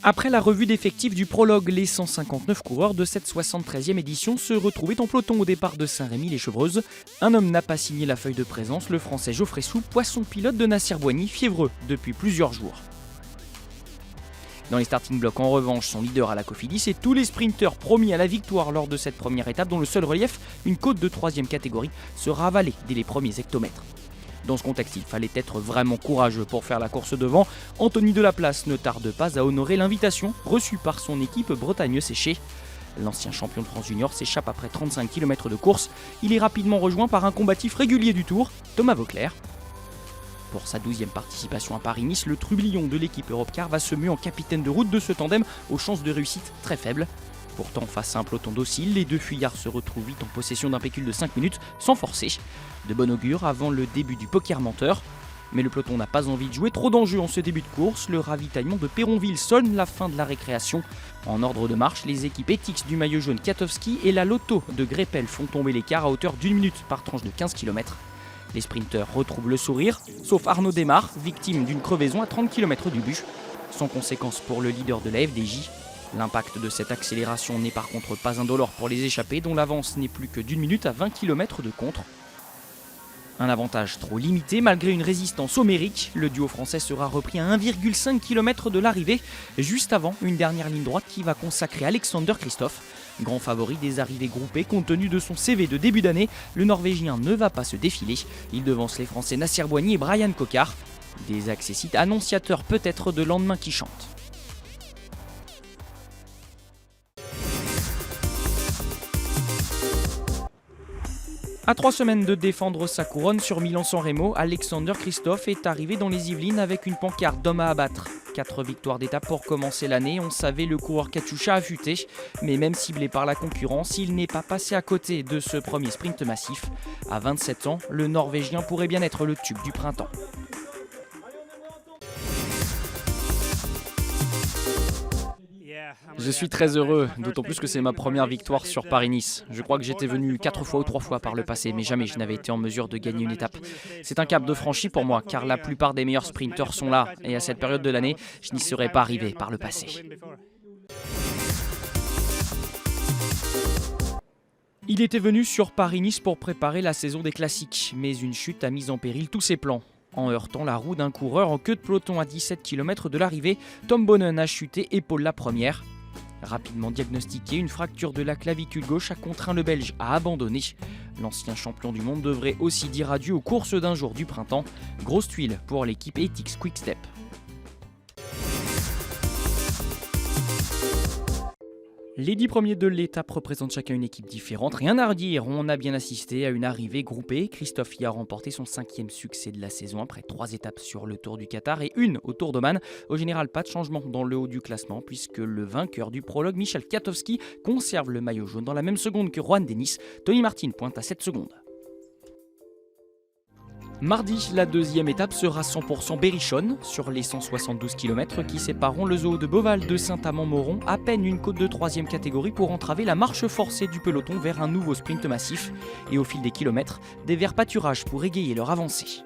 Après la revue d'effectifs du prologue, les 159 coureurs de cette 73e édition se retrouvaient en peloton au départ de Saint-Rémy-les-Chevreuses. Un homme n'a pas signé la feuille de présence, le français Geoffrey Soupe, poisson pilote de Nacer Boigny, fiévreux depuis plusieurs jours. Dans les starting blocks, en revanche, son leader à la Cofidis et tous les sprinteurs promis à la victoire lors de cette première étape, dont le seul relief, une côte de 3e catégorie, sera avalée dès les premiers hectomètres. Dans ce contexte, il fallait être vraiment courageux pour faire la course devant. Anthony Delaplace ne tarde pas à honorer l'invitation reçue par son équipe Bretagne-Séché. L'ancien champion de France Junior s'échappe après 35 km de course. Il est rapidement rejoint par un combatif régulier du Tour, Thomas Vauclair. Pour sa 12e participation à Paris-Nice, le trublion de l'équipe Europcar va se muer en capitaine de route de ce tandem aux chances de réussite très faibles. Pourtant, face à un peloton docile, les deux fuyards se retrouvent vite en possession d'un pécule de 5 minutes sans forcer. De bon augure avant le début du poker menteur. Mais le peloton n'a pas envie de jouer trop d'enjeux en ce début de course. Le ravitaillement de Péronville sonne la fin de la récréation. En ordre de marche, les équipes Etix du maillot jaune Katowski et la Lotto de Greppel font tomber l'écart à hauteur d'1 minute par tranche de 15 km. Les sprinteurs retrouvent le sourire, sauf Arnaud Desmar, victime d'une crevaison à 30 km du but. Sans conséquence pour le leader de la FDJ. L'impact de cette accélération n'est par contre pas indolore pour les échappés, dont l'avance n'est plus que d'1 minute à 20 km de contre. Un avantage trop limité malgré une résistance homérique, le duo français sera repris à 1,5 km de l'arrivée, juste avant une dernière ligne droite qui va consacrer Alexander Kristoff. Grand favori des arrivées groupées, compte tenu de son CV de début d'année, le Norvégien ne va pas se défiler. Il devance les Français Nacer Boigny et Brian Cocard. Des accessites annonciateurs peut-être de lendemain qui chantent. À 3 semaines de défendre sa couronne sur Milan-San Remo, Alexander Kristoff est arrivé dans les Yvelines avec une pancarte d'homme à abattre. 4 victoires d'étape pour commencer l'année, on savait le coureur Katusha affûté, mais même ciblé par la concurrence, il n'est pas passé à côté de ce premier sprint massif. À 27 ans, le Norvégien pourrait bien être le tube du printemps. Je suis très heureux, d'autant plus que c'est ma première victoire sur Paris-Nice. Je crois que j'étais venu 4 fois ou 3 fois par le passé, mais jamais je n'avais été en mesure de gagner une étape. C'est un cap de franchi pour moi, car la plupart des meilleurs sprinteurs sont là, et à cette période de l'année, je n'y serais pas arrivé par le passé. Il était venu sur Paris-Nice pour préparer la saison des classiques, mais une chute a mis en péril tous ses plans. En heurtant la roue d'un coureur en queue de peloton à 17 km de l'arrivée, Tom Bonnen a chuté épaule la première. Rapidement diagnostiquée, une fracture de la clavicule gauche a contraint le Belge à abandonner. L'ancien champion du monde devrait aussi dire adieu aux courses d'un jour du printemps. Grosse tuile pour l'équipe Etix Quick Step. Les 10 premiers de l'étape représentent chacun une équipe différente. Rien à redire, on a bien assisté à une arrivée groupée. Kristoff y a remporté son 5e succès de la saison après 3 étapes sur le Tour du Qatar et une au Tour d'Oman. Au général, pas de changement dans le haut du classement puisque le vainqueur du prologue, Michel Katowski, conserve le maillot jaune dans la même seconde que Juan Dennis. Tony Martin pointe à 7 secondes. Mardi, la 2e étape sera 100% berrichonne sur les 172 km qui sépareront le zoo de Beauval de Saint-Amand-Moron, à peine une côte de 3e catégorie pour entraver la marche forcée du peloton vers un nouveau sprint massif. Et au fil des kilomètres, des verts pâturages pour égayer leur avancée.